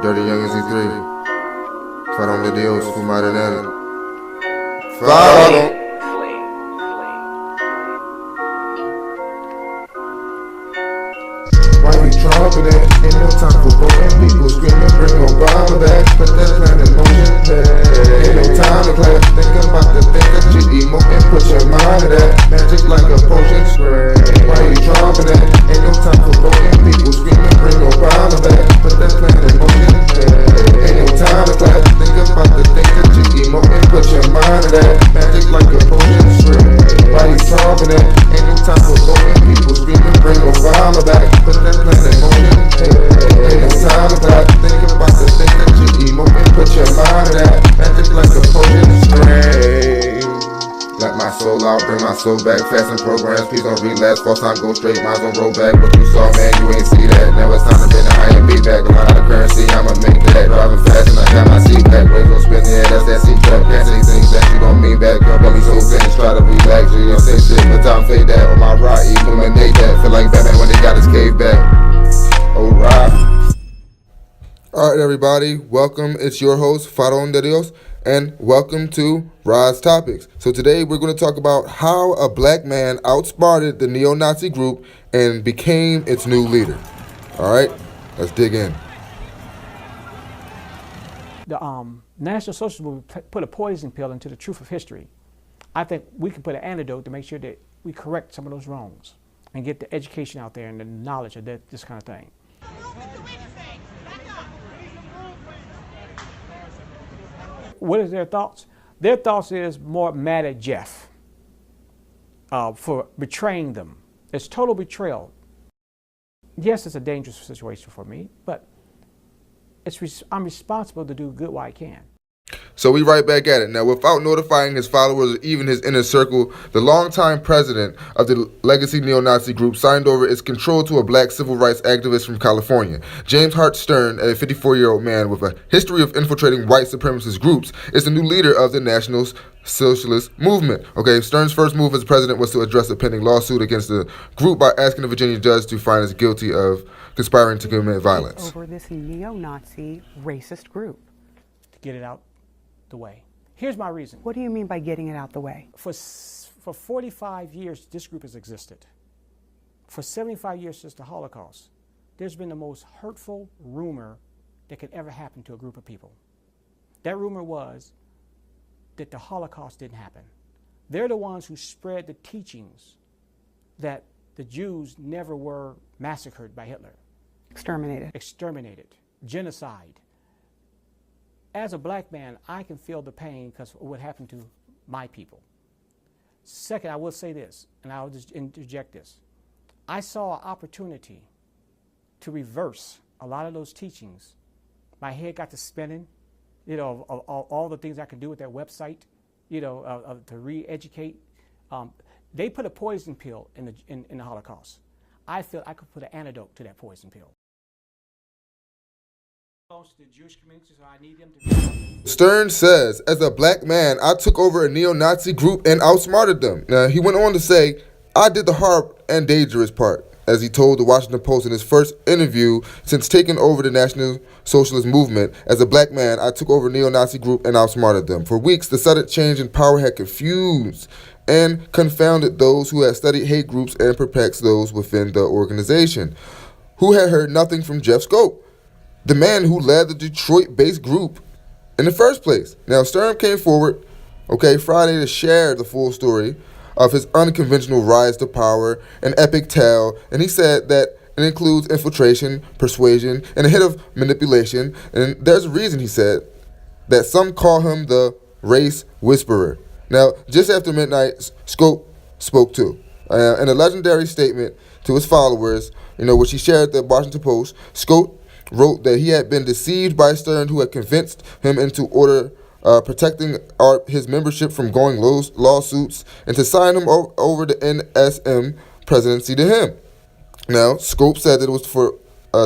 Dirty Young S3. Fueron de Dios, fumar en él. Follow. Why you tromping it? Ain't no time for broken people screaming, bring Obama back. Put that plan in motion, hey. Ain't no time to clap. Think about the thing that you emo and put your mind to that. Magic like a potion spray. Why you tromping it? Ain't no time for broken people screaming, bring Obama back. Put that plan in motion, hey. Ain't no time to clap. Think about the thing that you emo and put your mind to that. Magic like a potion spray. Why you tromping it? Ain't no time for broken people screaming, bring Obama back. Put that plan in motion, hey. Ain't no time to clap. Think about the thing that you emo and put your mind to that. Magic like a potion spray. Let my soul out, bring my soul back. Fasting programs, please don't relapse. False time, go straight, minds don't roll back. What you saw, man, you ain't see that. Now it's time to bend the high and beat back. A lot of currency, I'ma make that. Driving fast and I got my seat back. Waves don't spin, yeah, that's that seat back. Can't say things that you don't mean back. Your belly so tense, try to relax. You don't say shit, but time fade that. On my ride, illuminate that. Feel like Batman when they got his cave back. Alright. Alright, everybody, welcome. It's your host, Faron de Dios, and welcome to Rise Topics. So today we're going to talk about how a black man outsmarted the neo-Nazi group and became its new leader. Alright, let's dig in. The National Socialist Movement put a poison pill into the truth of history. I think we can put an antidote to make sure that we correct some of those wrongs and get the education out there and the knowledge of this kind of thing. What is their thoughts? Their thoughts is more mad at Jeff for betraying them. It's total betrayal. Yes, it's a dangerous situation for me, but I'm responsible to do good while I can. So we right back at it. Now, without notifying his followers or even his inner circle, the longtime president of the legacy neo-Nazi group signed over its control to a black civil rights activist from California. James Hart Stern, a 54-year-old man with a history of infiltrating white supremacist groups, is the new leader of the National Socialist Movement. Okay, Stern's first move as president was to address a pending lawsuit against the group by asking the Virginia judge to find it guilty of conspiring to commit violence. Over this neo-Nazi racist group. To get it out the way. Here's my reason. What do you mean by getting it out the way? For 45 years, this group has existed. For 75 years since the Holocaust, there's been the most hurtful rumor that could ever happen to a group of people. That rumor was that the Holocaust didn't happen. They're the ones who spread the teachings that the Jews never were massacred by Hitler. Exterminated. Genocide. As a black man, I can feel the pain because of what happened to my people. Second, I will say this, and I'll just interject this. I saw an opportunity to reverse a lot of those teachings. My head got to spinning, of all the things I can do with their website, to re-educate. They put a poison pill in the Holocaust. I feel I could put an antidote to that poison pill. The Jewish community, so I need them to... Stern says, as a black man, I took over a neo-Nazi group and outsmarted them. Now, he went on to say, I did the hard and dangerous part, as he told the Washington Post in his first interview since taking over the National Socialist Movement. As a black man, I took over a neo-Nazi group and outsmarted them. For weeks, the sudden change in power had confused and confounded those who had studied hate groups and perplexed those within the organization, who had heard nothing from Jeff Scope, the man who led the Detroit-based group in the first place. Now, Stern came forward, Friday to share the full story of his unconventional rise to power, an epic tale, and he said that it includes infiltration, persuasion, and a hit of manipulation, and there's a reason, he said, that some call him the race whisperer. Now, just after midnight, Scope spoke too. In a legendary statement to his followers, which he shared at the Washington Post, Scope wrote that he had been deceived by Stern, who had convinced him into protecting his membership from going lawsuits and to sign him over the NSM presidency to him. Now, Scope said that it was for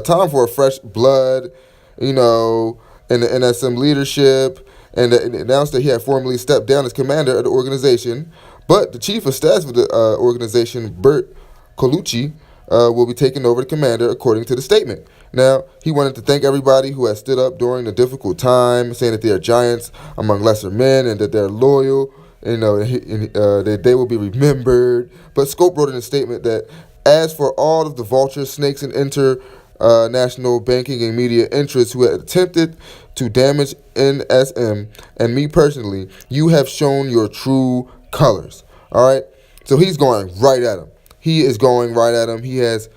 time for a fresh blood, in the NSM leadership, and announced that he had formally stepped down as commander of the organization. But the chief of staff of the organization, Bert Colucci, will be taking over the commander, according to the statement. Now, he wanted to thank everybody who has stood up during the difficult time, saying that they are giants among lesser men and that they're loyal, that they will be remembered. But Scope wrote in a statement that, as for all of the vultures, snakes, and international banking and media interests who had attempted to damage NSM and me personally, you have shown your true colors. All right? So he's going right at him. He is going right at him. He has,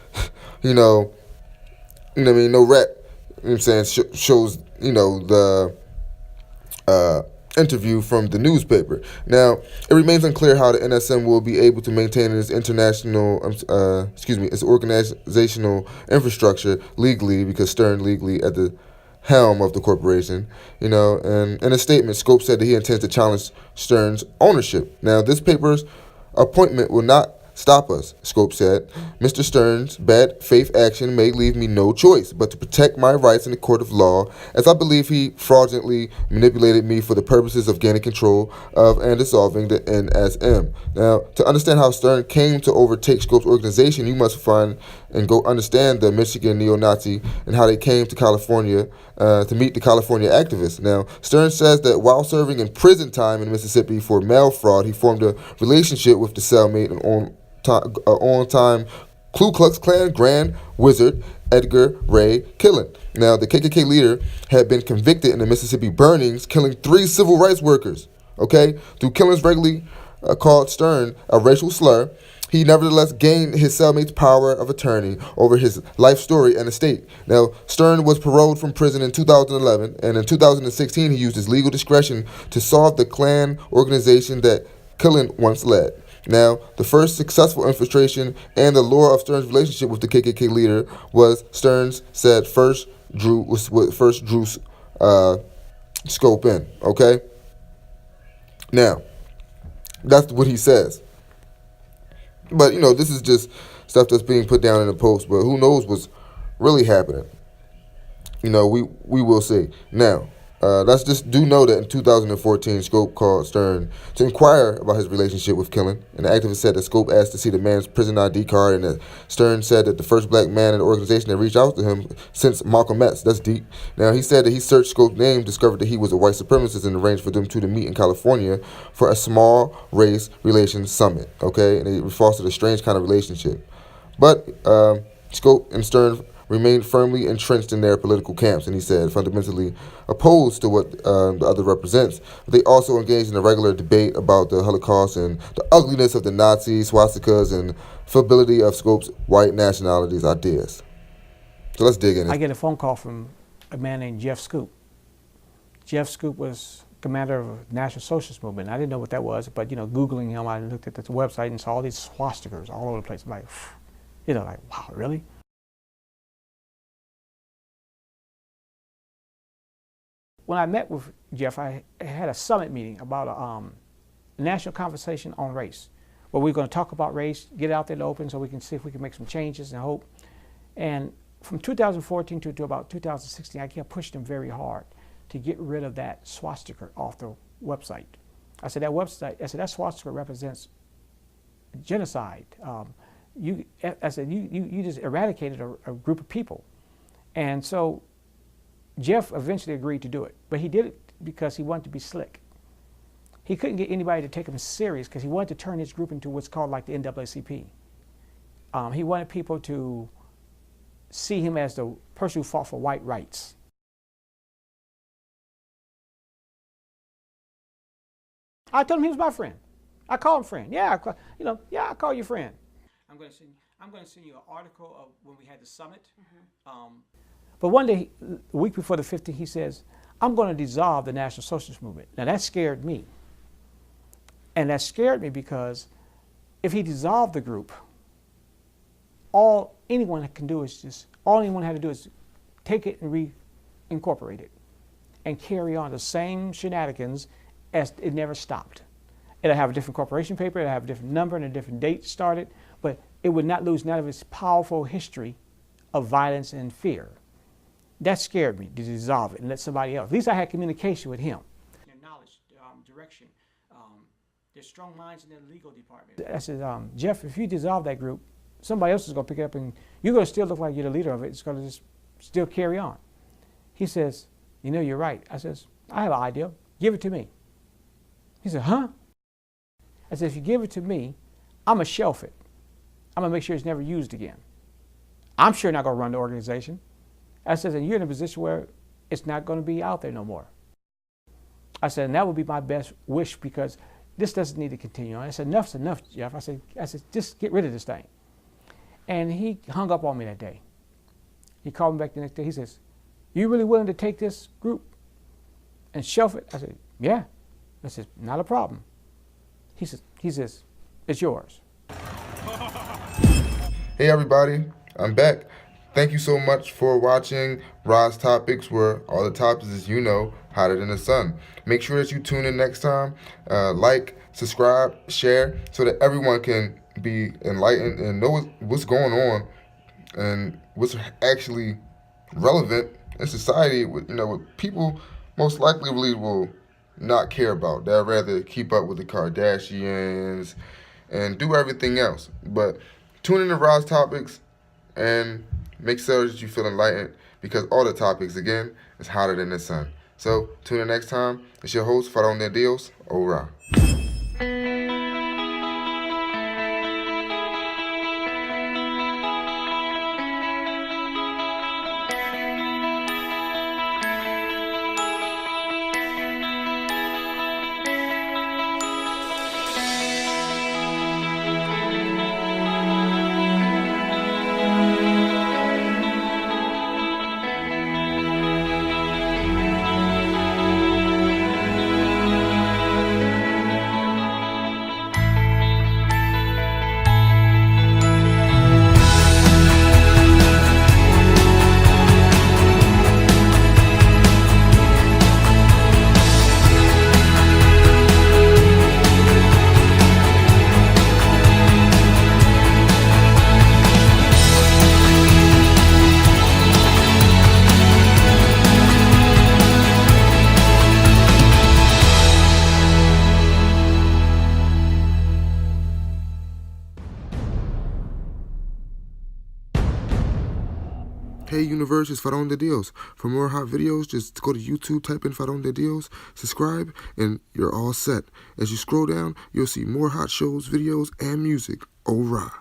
no rep. You know what I'm saying? Shows, the interview from the newspaper. Now, it remains unclear how the NSM will be able to maintain its its organizational infrastructure legally, because Stern legally at the helm of the corporation, and in a statement, Scope said that he intends to challenge Stern's ownership. Now, this paper's appointment will not stop us, Scope said. Mr. Stern's bad faith action may leave me no choice but to protect my rights in the court of law, as I believe he fraudulently manipulated me for the purposes of gaining control of and dissolving the NSM. Now, to understand how Stern came to overtake Scope's organization, you must find and go understand the Michigan neo-Nazi and how they came to California to meet the California activists. Now, Stern says that while serving in prison time in Mississippi for mail fraud, he formed a relationship with the cellmate and on-time Ku Klux Klan Grand Wizard Edgar Ray Killen. Now, the KKK leader had been convicted in the Mississippi burnings, killing 3 civil rights workers. Okay, through Killen's regularly called Stern a racial slur, he nevertheless gained his cellmate's power of attorney over his life story and estate. Now, Stern was paroled from prison in 2011, and in 2016 he used his legal discretion to solve the Klan organization that Killen once led. Now, the first successful infiltration and the lure of Stern's relationship with the KKK leader was Stern's said first drew Scope in. Okay. Now, that's what he says. But this is just stuff that's being put down in the post. But who knows what's really happening? We will see. Now, let's just do know that in 2014, Scope called Stern to inquire about his relationship with Killen. And the activist said that Scope asked to see the man's prison ID card, and that Stern said that the first black man in the organization that reached out to him since Malcolm X. That's deep. Now, he said that he searched Scope's name, discovered that he was a white supremacist, and arranged for them two to meet in California for a small race relations summit. Okay, and it fostered a strange kind of relationship. But Scope and Stern remained firmly entrenched in their political camps, and he said fundamentally opposed to what the other represents. They also engaged in a regular debate about the Holocaust and the ugliness of the Nazis, swastikas, and fallibility of Scope's white nationalities ideas. So let's dig in. I get a phone call from a man named Jeff Scoop. Jeff Scoop was commander of the National Socialist Movement. I didn't know what that was, but Googling him, I looked at the website and saw all these swastikas all over the place. I'm like, wow, really? When I met with Jeff, I had a summit meeting about a national conversation on race, where we're going to talk about race, get it out there in the open so we can see if we can make some changes and hope. And from 2014 to about 2016, I kept pushing him very hard to get rid of that swastika off the website. I said, that swastika represents genocide. You just eradicated a group of people. And so Jeff eventually agreed to do it, but he did it because he wanted to be slick. He couldn't get anybody to take him serious because he wanted to turn his group into what's called like the NAACP. He wanted people to see him as the person who fought for white rights. I told him he was my friend. I call him friend. I call you friend. I'm going to send you an article of when we had the summit. But one day, a week before the 15th, he says, I'm going to dissolve the National Socialist Movement. Now that scared me. And that scared me because if he dissolved the group, all anyone had to do is take it and reincorporate it and carry on the same shenanigans as it never stopped. It'll have a different corporation paper, it'll have a different number and a different date started, but it would not lose none of its powerful history of violence and fear. That scared me, to dissolve it and let somebody else. At least I had communication with him. Their knowledge, direction. There's strong minds in their legal department. I said, Jeff, if you dissolve that group, somebody else is going to pick it up, and you're going to still look like you're the leader of it. It's going to just still carry on. He says, you know, you're right. I says, I have an idea. Give it to me. He said, huh? I said, if you give it to me, I'm going to shelf it. I'm going to make sure it's never used again. I'm sure not going to run the organization. I said, and you're in a position where it's not going to be out there no more. I said, and that would be my best wish, because this doesn't need to continue on. I said, enough's enough, Jeff. I said, just get rid of this thing. And he hung up on me that day. He called me back the next day. He says, you really willing to take this group and shelf it? I said, yeah. I said, not a problem. He says, it's yours. Hey everybody, I'm back. Thank you so much for watching Ra's Topics, where all the topics, as you know, hotter than the sun. Make sure that you tune in next time. Like, subscribe, share, so that everyone can be enlightened and know what's going on and what's actually relevant in society. What people most likely really will not care about. They'd rather keep up with the Kardashians and do everything else. But tune in to Ra's Topics and make sure that you feel enlightened, because all the topics, again, is hotter than the sun. So tune in next time. It's your host, Farón de Dios, Ora. Hey universe, it's Farón de Dios. For more hot videos, just go to YouTube, type in Farón de Dios, subscribe, and you're all set. As you scroll down, you'll see more hot shows, videos, and music. Ora.